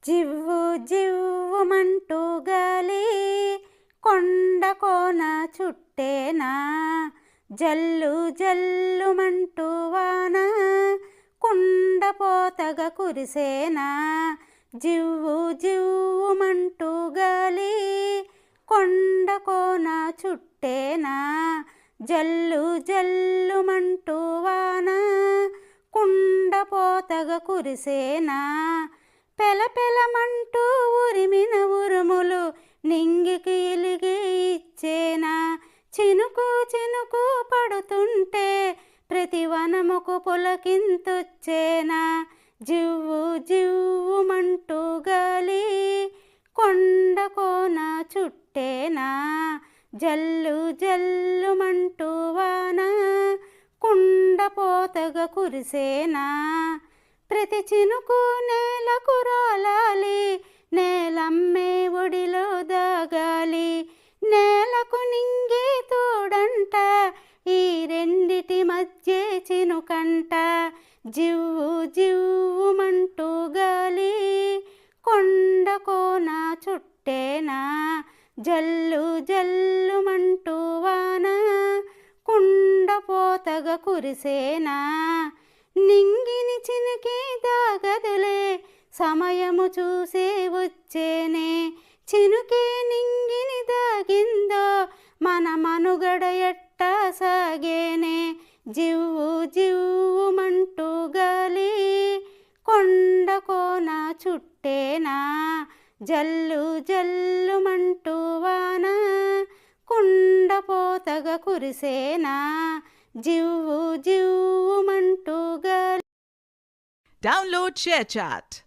జివ్వు జివ్వుమంటూ గాలి కొండ కోన చుట్టేనా, జల్లు జల్లుమంటూ వాన కుండపోతగా కురిసేనా. జివ్వు జివ్వుమంటూ గాలి కొండ కోన చుట్టేనా, జల్లు జల్లుమంటూ వాన కుండపోతగా కురిసేనా. పెలపెలమంటూ ఉరిమిన ఉరుములు నింగికి ఇలిగి ఇచ్చేనా, చినుకు చినుకు పడుతుంటే ప్రతి వనముకు పులకింతొచ్చేనా. జివ్వు జివ్వుమంటూ గాలి కొండ కోన చుట్టేనా, జల్లు జల్లుమంటూ వాన కుండపోతగా కురిసేనా. ప్రతి చినుకు నేలకు రాలాలి, నేలమ్మే ఒడిలో దాగాలి, నేలకు నింగి తోడంట, ఈ రెండిటి మధ్య చినుకంట. జివ్వు జివ్వుమంటూ గాలి కొండ కోన చుట్టేనా, జల్లు జల్లుమంటూ వాన కుండపోతగా కురిసేనా. నింగిని చినికి దాగదులే సమయము చూసే వచ్చేనే, చినుకే నింగిని దాగిందో మన మనుగడ ఎట్టా సాగేనే. జివ్వు జివ్వుమంటూ గాలి కొండ కోన చుట్టేనా, జల్లు జల్లుమంటూ వాన కుండపోతగా కురిసేనా. జివ్వు జివ్వుమంటూ గాలి. Download ShareChat.